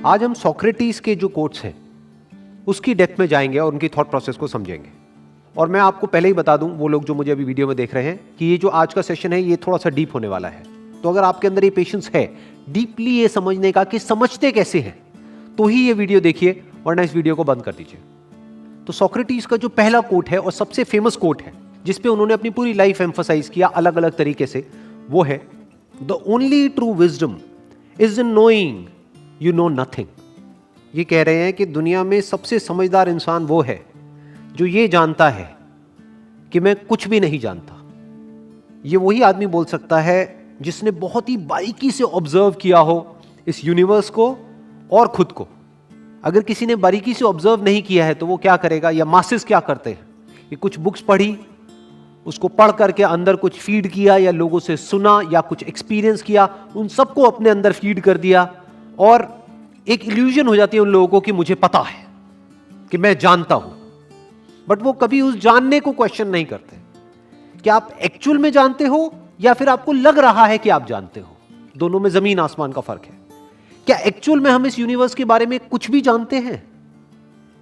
आज हम सोक्रेटिस के जो कोट्स हैं उसकी डेप्थ में जाएंगे और उनकी थॉट प्रोसेस को समझेंगे। और मैं आपको पहले ही बता दूं, वो लोग जो मुझे अभी वीडियो में देख रहे हैं, कि ये जो आज का सेशन है ये थोड़ा सा डीप होने वाला है। तो अगर आपके अंदर ये पेशेंस है डीपली ये समझने का कि समझते कैसे हैं, तो ही ये वीडियो देखिए, वरना इस वीडियो को बंद कर दीजिए। तो सोक्रेटिस का जो पहला कोट है और सबसे फेमस कोट है जिसपे उन्होंने अपनी पूरी लाइफ एम्फसाइज किया अलग अलग तरीके से, वो है the only true wisdom is in knowing you know nothing. ये कह रहे हैं कि दुनिया में सबसे समझदार इंसान वो है जो ये जानता है कि मैं कुछ भी नहीं जानता। ये वही आदमी बोल सकता है जिसने बहुत ही बारीकी से ऑब्जर्व किया हो इस यूनिवर्स को और खुद को। अगर किसी ने बारीकी से ऑब्जर्व नहीं किया है तो वो क्या करेगा, या मासेस क्या करते हैं, ये कुछ बुक्स पढ़ी, उसको पढ़ करके अंदर कुछ फीड किया, या लोगों से सुना, या कुछ एक्सपीरियंस किया, उन सबको अपने अंदर फीड कर दिया, और एक इल्यूजन हो जाती है उन लोगों को कि मुझे पता है, कि मैं जानता हूं। बट वो कभी उस जानने को क्वेश्चन नहीं करते कि आप एक्चुअल में जानते हो या फिर आपको लग रहा है कि आप जानते हो। दोनों में जमीन आसमान का फर्क है। क्या एक्चुअल में हम इस यूनिवर्स के बारे में कुछ भी जानते हैं?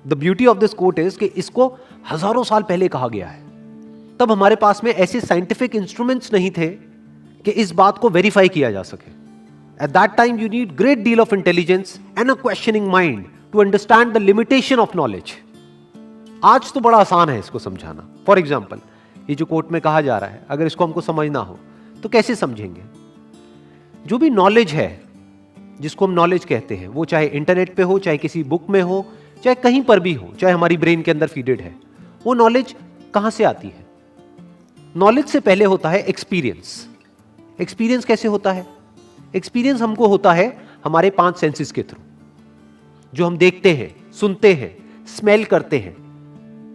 The beauty of this quote is कि इसको हजारों साल पहले कहा गया है। तब हमारे पास में ऐसे साइंटिफिक इंस्ट्रूमेंट्स नहीं थे कि इस बात को वेरीफाई किया जा सके। At that time, you need great deal of intelligence and a questioning mind to understand the limitation of knowledge. आज तो बड़ा आसान है इसको समझाना। फॉर एग्जाम्पल, ये जो कोट में कहा जा रहा है, अगर इसको हमको समझना हो तो कैसे समझेंगे? जो भी नॉलेज है, जिसको हम नॉलेज कहते हैं, वो चाहे इंटरनेट पे हो, चाहे किसी बुक में हो, चाहे कहीं पर भी हो, चाहे हमारी ब्रेन के अंदर फीडेड है, वो नॉलेज कहां से आती है? नॉलेज से पहले होता है एक्सपीरियंस। एक्सपीरियंस कैसे होता है? एक्सपीरियंस हमको होता है हमारे 5 सेंसेस के थ्रू, जो हम देखते हैं, सुनते हैं, स्मेल करते हैं,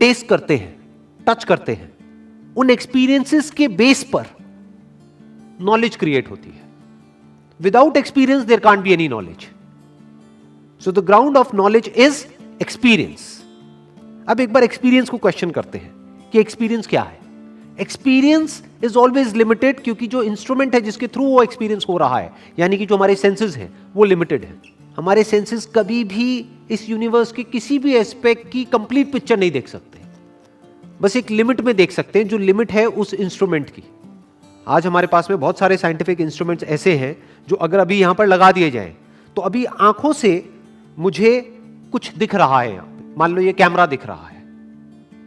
टेस्ट करते हैं, टच करते हैं। उन एक्सपीरियंसेस के बेस पर नॉलेज क्रिएट होती है। Without experience there can't be any knowledge. So the ground of knowledge is experience. अब एक बार एक्सपीरियंस को क्वेश्चन करते हैं कि एक्सपीरियंस क्या है। एक्सपीरियंस इज ऑलवेज लिमिटेड, क्योंकि जो इंस्ट्रूमेंट है जिसके थ्रू वो एक्सपीरियंस हो रहा है, यानी कि जो हमारे सेंसेस हैं, वो लिमिटेड है। हमारे सेंसेस कभी भी इस यूनिवर्स के किसी भी एस्पेक्ट की कंप्लीट पिक्चर नहीं देख सकते, बस एक लिमिट में देख सकते हैं, जो लिमिट है उस इंस्ट्रूमेंट की। आज हमारे पास में बहुत सारे साइंटिफिक इंस्ट्रूमेंट्स ऐसे हैं जो अगर अभी यहां पर लगा दिए जाएं तो अभी आंखों से मुझे कुछ दिख रहा है। मान लो ये कैमरा दिख रहा है,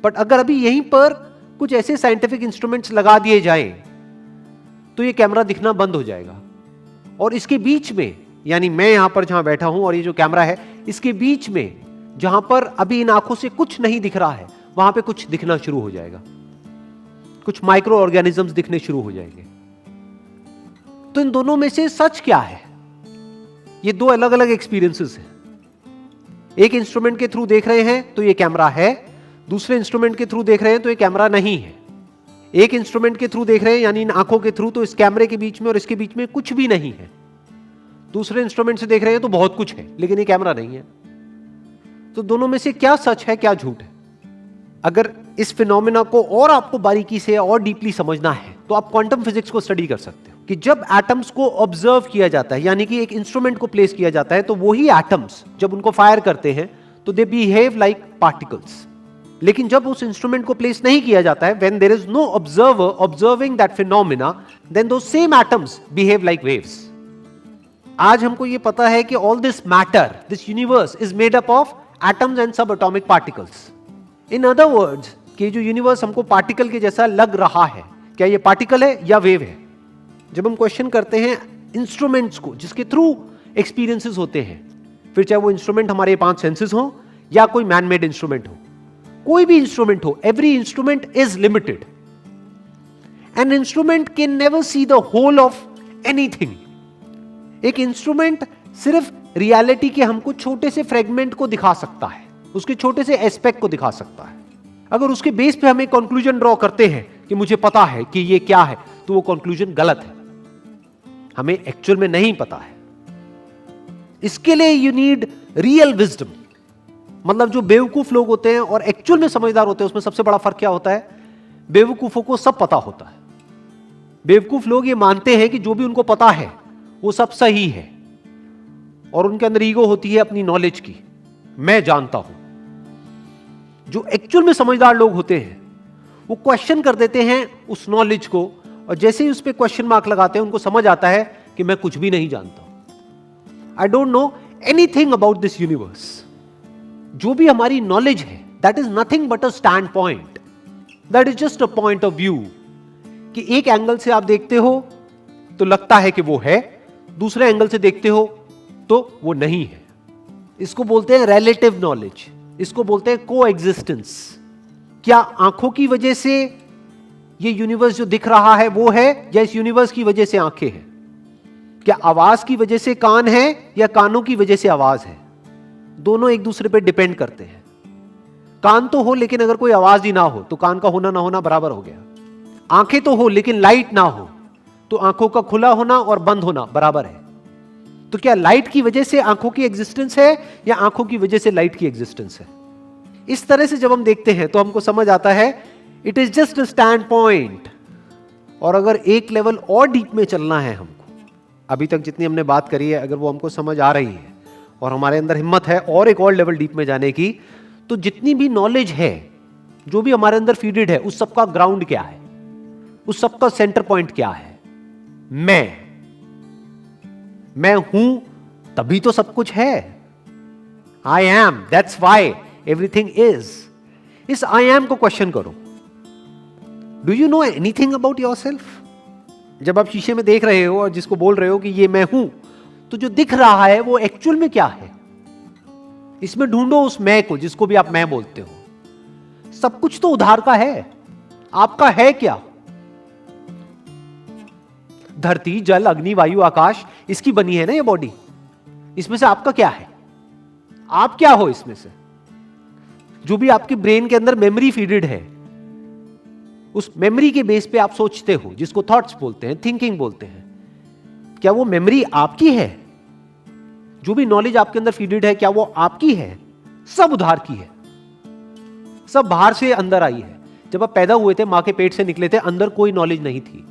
बट अगर अभी यहीं पर कुछ ऐसे साइंटिफिक इंस्ट्रूमेंट्स लगा दिए जाएं तो ये कैमरा दिखना बंद हो जाएगा। और इसके बीच में, यानी मैं यहां पर जहां बैठा हूं और ये जो कैमरा है, इसके बीच में जहां पर अभी इन आंखों से कुछ नहीं दिख रहा है, वहां पे कुछ दिखना शुरू हो जाएगा, कुछ माइक्रो ऑर्गेनिजम्स दिखने शुरू हो जाएंगे। तो इन दोनों में से सच क्या है? ये 2 अलग अलग एक्सपीरियंसेस हैं। एक इंस्ट्रूमेंट के थ्रू देख रहे हैं तो ये कैमरा है, दूसरे इंस्ट्रूमेंट के थ्रू देख रहे हैं तो ये कैमरा नहीं है। एक इंस्ट्रूमेंट के थ्रू देख रहे हैं, यानी इन आंखों के थ्रू, तो इस कैमरे के बीच में और इसके बीच में कुछ भी नहीं है। दूसरे इंस्ट्रूमेंट से देख रहे हैं तो बहुत कुछ है, लेकिन ये कैमरा नहीं है। तो दोनों में से क्या सच है, क्या झूठ है? अगर इस फिनोमेना को और आपको बारीकी से और डीपली समझना है तो आप क्वांटम फिजिक्स को स्टडी कर सकते हो, कि जब एटम्स को ऑब्जर्व किया जाता है, यानी कि एक इंस्ट्रूमेंट को प्लेस किया जाता है, तो वही एटम्स जब उनको फायर करते हैं तो दे बिहेव लाइक पार्टिकल्स। लेकिन जब उस इंस्ट्रूमेंट को प्लेस नहीं किया जाता है, when there is no observer observing that phenomena, then those same atoms behave like waves. आज हमको ये पता है कि all this matter, this universe is made up of atoms and subatomic particles. In other words, कि जो universe हमको particle के जैसा लग रहा है, क्या ये पार्टिकल है या वेव है? जब हम क्वेश्चन करते हैं इंस्ट्रूमेंट्स को जिसके थ्रू एक्सपीरियंसेस होते हैं, फिर चाहे वो इंस्ट्रूमेंट हमारे 5 सेंसेस हो या कोई मैन मेड इंस्ट्रूमेंट हो, कोई भी इंस्ट्रूमेंट हो, every instrument is limited. An instrument can never see the whole of anything. एक इंस्ट्रूमेंट सिर्फ रियलिटी के हमको छोटे से फ्रेगमेंट को दिखा सकता है, उसके छोटे से एस्पेक्ट को दिखा सकता है। अगर उसके बेस पे हम एक कंक्लूजन ड्रॉ करते हैं कि मुझे पता है कि ये क्या है, तो वो कंक्लूजन गलत है, हमें एक्चुअल में नहीं पता है। इसके लिए यू नीड रियल विजडम। मतलब जो बेवकूफ लोग होते हैं और एक्चुअल में समझदार होते हैं, उसमें सबसे बड़ा फर्क क्या होता है? बेवकूफों को सब पता होता है। बेवकूफ लोग ये मानते हैं कि जो भी उनको पता है वो सब सही है, और उनके अंदर ईगो होती है अपनी नॉलेज की, मैं जानता हूं। जो एक्चुअल में समझदार लोग होते हैं वो क्वेश्चन कर देते हैं उस नॉलेज को, और जैसे ही उस पर क्वेश्चन मार्क लगाते हैं उनको समझ आता है कि मैं कुछ भी नहीं जानता, I don't know anything about this universe. जो भी हमारी नॉलेज है that is nothing but a stand point, that is just a point of view, कि एक एंगल से आप देखते हो तो लगता है कि वो है, दूसरे एंगल से देखते हो तो वो नहीं है। इसको बोलते हैं रिलेटिव नॉलेज, इसको बोलते हैं को एग्जिस्टेंस। क्या आंखों की वजह से ये यूनिवर्स जो दिख रहा है वो है, या इस यूनिवर्स की वजह से आंखें हैं? क्या आवाज की वजह से कान है, या कानों की वजह से आवाज है? दोनों एक दूसरे पे डिपेंड करते हैं। कान तो हो लेकिन अगर कोई आवाज ही ना हो तो कान का होना ना होना बराबर हो गया। आंखें तो हो लेकिन लाइट ना हो तो आंखों का खुला होना और बंद होना बराबर है। तो क्या लाइट की वजह से आंखों की एग्जिस्टेंस है, या आंखों की वजह से लाइट की एग्जिस्टेंस है? इस तरह से जब हम देखते हैं तो हमको समझ आता है it is just a stand point. और अगर एक लेवल और डीप में चलना है हमको, अभी तक जितनी हमने बात करी है अगर वो हमको समझ आ रही है और हमारे अंदर हिम्मत है और एक और लेवल डीप में जाने की, तो जितनी भी नॉलेज है जो भी हमारे अंदर फीडेड है उस सबका ग्राउंड क्या है, उस सबका सेंटर पॉइंट क्या है? मैं हूं तभी तो सब कुछ है। I am, that's why everything is. इस आई एम को क्वेश्चन करो। Do you know anything about yourself? जब आप शीशे में देख रहे हो और जिसको बोल रहे हो कि ये मैं हूं, तो जो दिख रहा है वो एक्चुअल में क्या है? इसमें ढूंढो उस मैं को जिसको भी आप मैं बोलते हो। सब कुछ तो उधार का है, आपका है क्या? धरती, जल, अग्नि, वायु, आकाश, इसकी बनी है ना ये बॉडी। इसमें से आपका क्या है? आप क्या हो इसमें से? जो भी आपके ब्रेन के अंदर मेमोरी फीडेड है, उस मेमोरी के बेस पे आप सोचते हो, जिसको थॉट्स बोलते हैं, थिंकिंग बोलते हैं। क्या वो मेमोरी आपकी है? जो भी नॉलेज आपके अंदर फीडेड है क्या वो आपकी है? सब उधार की है, सब बाहर से अंदर आई है। जब आप पैदा हुए थे, मां के पेट से निकले थे, अंदर कोई नॉलेज नहीं थी,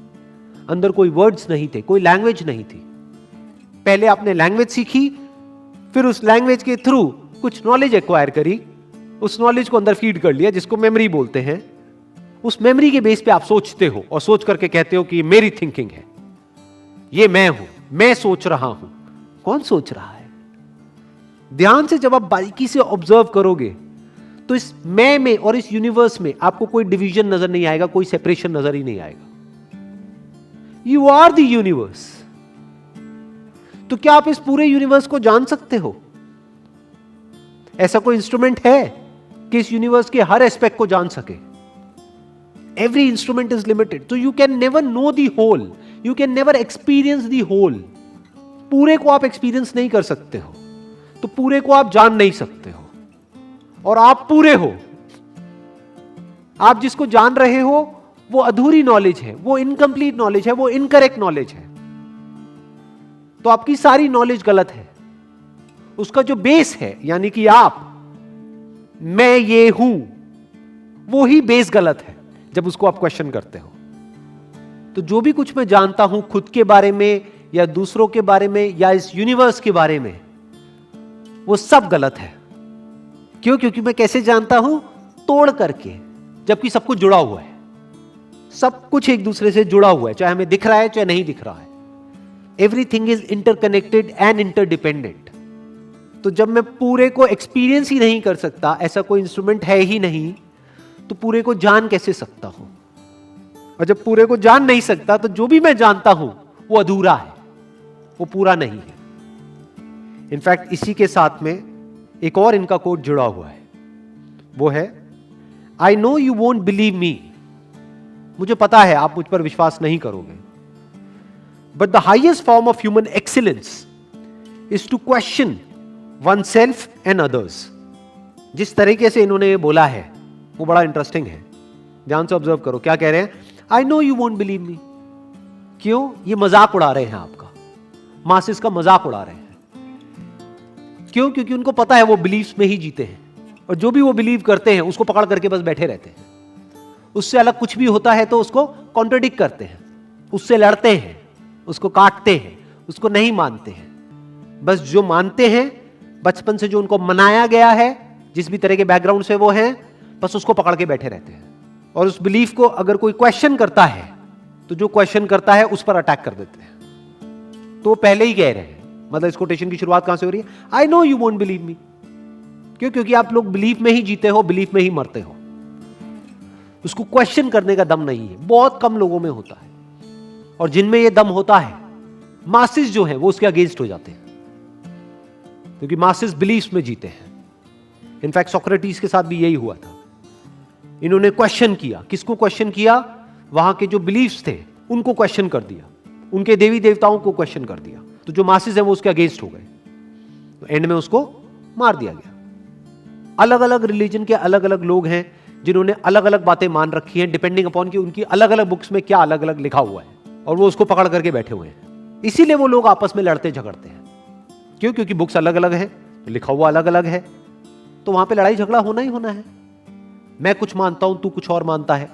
अंदर कोई वर्ड्स नहीं थे, कोई लैंग्वेज नहीं थी। पहले आपने लैंग्वेज सीखी, फिर उस लैंग्वेज के थ्रू कुछ नॉलेज एक्वायर करी, उस नॉलेज को अंदर फीड कर लिया जिसको मेमोरी बोलते हैं। उस मेमोरी के बेस पे आप सोचते हो और सोच करके कहते हो कि ये मेरी थिंकिंग है, ये मैं हूं, मैं सोच रहा हूं। कौन सोच रहा है? ध्यान से जब आप बारीकी से ऑब्जर्व करोगे तो इस मैं में और इस यूनिवर्स में आपको कोई डिवीजन नजर नहीं आएगा, कोई सेपरेशन नजर ही नहीं आएगा। You are the universe. तो क्या आप इस पूरे यूनिवर्स को जान सकते हो? ऐसा कोई इंस्ट्रूमेंट है कि इस यूनिवर्स के हर एस्पेक्ट को जान सके? एवरी इंस्ट्रूमेंट इज लिमिटेड, तो you can never know the whole, you can never experience the whole. पूरे को आप एक्सपीरियंस नहीं कर सकते हो, तो पूरे को आप जान नहीं सकते हो। और आप पूरे हो। आप जिसको जान रहे हो वो अधूरी नॉलेज है, वो इनकम्प्लीट नॉलेज है, वो इनकरेक्ट नॉलेज है। तो आपकी सारी नॉलेज गलत है। उसका जो बेस है, यानी कि आप, मैं ये हूं, वो ही बेस गलत है जब उसको आप क्वेश्चन करते हो। तो जो भी कुछ मैं जानता हूं खुद के बारे में या दूसरों के बारे में या इस यूनिवर्स के बारे में, वो सब गलत है। क्यों? क्योंकि मैं कैसे जानता हूं? तोड़ करके, जबकि सब कुछ जुड़ा हुआ है। सब कुछ एक दूसरे से जुड़ा हुआ है, चाहे हमें दिख रहा है चाहे नहीं दिख रहा है। Everything is interconnected and interdependent. तो जब मैं पूरे को एक्सपीरियंस ही नहीं कर सकता, ऐसा कोई इंस्ट्रूमेंट है ही नहीं, तो पूरे को जान कैसे सकता हूं? और जब पूरे को जान नहीं सकता तो जो भी मैं जानता हूं वो अधूरा है, वो पूरा नहीं है। इनफैक्ट इसी के साथ में एक और इनका कोट जुड़ा हुआ है, वो है I know you won't believe me. मुझे पता है आप मुझ पर विश्वास नहीं करोगे, but the highest form of human excellence is to question oneself and others. जिस तरीके से इन्होंने ये बोला है वो बड़ा इंटरेस्टिंग है। ध्यान से ऑब्जर्व करो, क्या कह रहे हैं? आई नो यू वोंट बिलीव मी। क्यों? ये मजाक उड़ा रहे हैं आपका, मासिस का मजाक उड़ा रहे हैं। क्यों? क्योंकि उनको पता है वो बिलीव्स में ही जीते हैं, और जो भी वो बिलीव करते हैं उसको पकड़ करके बस बैठे रहते हैं। उससे अलग कुछ भी होता है तो उसको कॉन्ट्रडिक्ट करते हैं, उससे लड़ते हैं, उसको काटते हैं, उसको नहीं मानते हैं। बस जो मानते हैं, बचपन से जो उनको मनाया गया है, जिस भी तरह के बैकग्राउंड से वो हैं, बस उसको पकड़ के बैठे रहते हैं। और उस बिलीफ को अगर कोई क्वेश्चन करता है तो जो क्वेश्चन करता है उस पर अटैक कर देते हैं। तो पहले ही कह रहे हैं, मतलब इस कोटेशन की शुरुआत कहां से हो रही है? I know you won't believe मी। क्यों? क्योंकि आप लोग बिलीफ में ही जीते हो, बिलीफ में ही मरते हो। उसको क्वेश्चन करने का दम नहीं है, बहुत कम लोगों में होता है। और जिनमें यह दम होता है, मासेस जो है वो उसके अगेंस्ट हो जाते हैं, क्योंकि मासेस बिलीफ्स में जीते हैं। इनफैक्ट सोक्रेटिस के साथ भी यही हुआ था। इन्होंने क्वेश्चन किया। किसको क्वेश्चन किया? वहां के जो बिलीफ्स थे उनको क्वेश्चन कर दिया, उनके देवी देवताओं को क्वेश्चन कर दिया। तो जो मासेस है वो उसके अगेंस्ट हो गए, तो एंड में उसको मार दिया गया। अलग अलग रिलीजन के अलग अलग लोग हैं जिन्होंने अलग अलग बातें मान रखी हैं, डिपेंडिंग अपॉन कि उनकी अलग अलग बुक्स में क्या अलग अलग लिखा हुआ है, और वो उसको पकड़ करके बैठे हुए हैं। इसीलिए वो लोग आपस में लड़ते झगड़ते हैं। क्यों? क्योंकि बुक्स अलग अलग है, तो लिखा हुआ अलग अलग है, तो वहां पे लड़ाई झगड़ा होना ही होना है। मैं कुछ मानता हूं, तू कुछ और मानता है,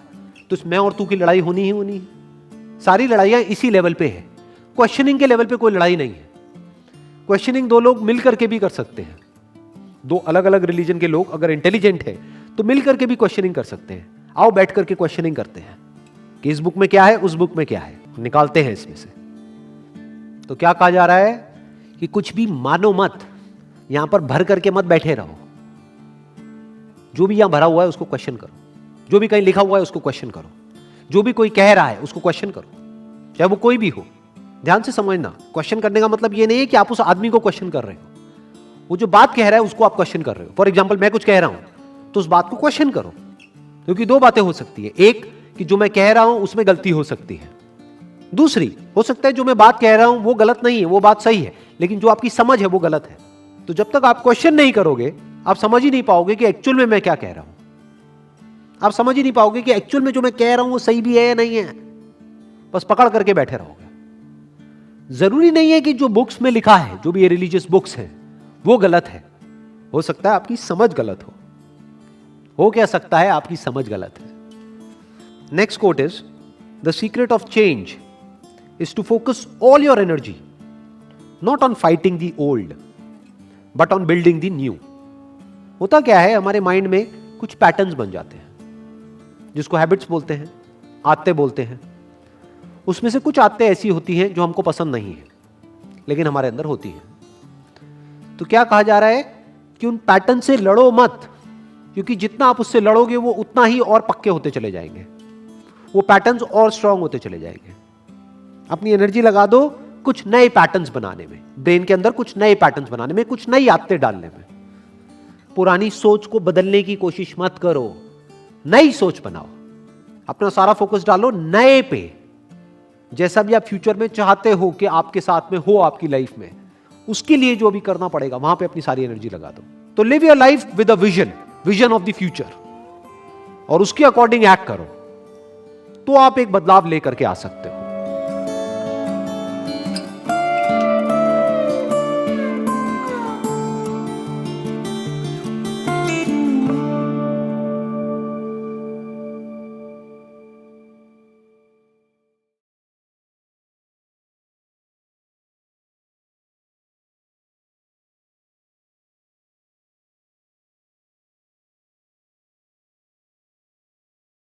तो मैं और तू की लड़ाई होनी ही होनी है। सारी लड़ाइयां इसी लेवल पे है। क्वेश्चनिंग के लेवल पे कोई लड़ाई नहीं है। क्वेश्चनिंग दो लोग मिल करके भी कर सकते हैं। दो अलग अलग रिलीजन के लोग अगर इंटेलिजेंट है तो मिल करके भी क्वेश्चनिंग कर सकते हैं। आओ बैठ करके क्वेश्चनिंग करते हैं कि इस बुक में क्या है, उस बुक में क्या है, निकालते हैं इसमें से। तो क्या कहा जा रहा है कि कुछ भी मानो मत, यहां पर भर करके मत बैठे रहो। जो भी यहां भरा हुआ है उसको क्वेश्चन करो, जो भी कहीं लिखा हुआ है उसको क्वेश्चन करो, जो भी कोई कह रहा है उसको क्वेश्चन करो, चाहे वो कोई भी हो। ध्यान से समझना, क्वेश्चन करने का मतलब ये नहीं है कि आप उस आदमी को क्वेश्चन कर रहे हो, वो जो बात कह रहा है उसको आप क्वेश्चन कर रहे हो। फॉर एग्जाम्पल, मैं कुछ कह रहा हूं तो उस बात को क्वेश्चन करो, क्योंकि दो बातें हो सकती है। एक कि जो मैं कह रहा हूं उसमें गलती हो सकती है, दूसरी हो सकता है जो मैं बात कह रहा हूं वो गलत नहीं है, वो बात सही है, लेकिन जो आपकी समझ है वो गलत है। तो जब तक आप क्वेश्चन नहीं करोगे आप समझ ही नहीं पाओगे कि एक्चुअल में मैं क्या कह रहा हूं। आप समझ ही नहीं पाओगे कि एक्चुअल में जो मैं कह रहा हूं वो सही भी है या नहीं है। बस पकड़ करके बैठे रहोगे। जरूरी नहीं है कि जो बुक्स में लिखा है, जो भी ये रिलीजियस बुक्स हैं, वो गलत है। हो सकता है आपकी समझ गलत हो क्या सकता है आपकी समझ गलत है। Next quote is, the secret of change is to focus all your energy not on fighting the old but on building the new. होता क्या है, हमारे माइंड में कुछ पैटर्न्स बन जाते हैं जिसको हैबिट्स बोलते हैं, आदतें बोलते हैं। उसमें से कुछ आदतें ऐसी होती हैं जो हमको पसंद नहीं है, लेकिन हमारे अंदर होती हैं। तो क्या कहा जा रहा है कि उन पैटर्न से लड़ो मत, क्योंकि जितना आप उससे लड़ोगे वो उतना ही और पक्के होते चले जाएंगे, वो पैटर्न्स और स्ट्रांग होते चले जाएंगे। अपनी एनर्जी लगा दो कुछ नए पैटर्न्स बनाने में, ब्रेन के अंदर कुछ नए पैटर्न्स बनाने में, कुछ नई आदतें डालने में। पुरानी सोच को बदलने की कोशिश मत करो, नई सोच बनाओ। अपना सारा फोकस डालो नए पे। जैसा भी आप फ्यूचर में चाहते हो कि आपके साथ में हो आपकी लाइफ में, उसके लिए जो भी करना पड़ेगा वहां पे अपनी सारी एनर्जी लगा दो। तो live your life with a vision of the future, और उसके अकॉर्डिंग एक्ट करो, तो आप एक बदलाव लेकर के आ सकते हो।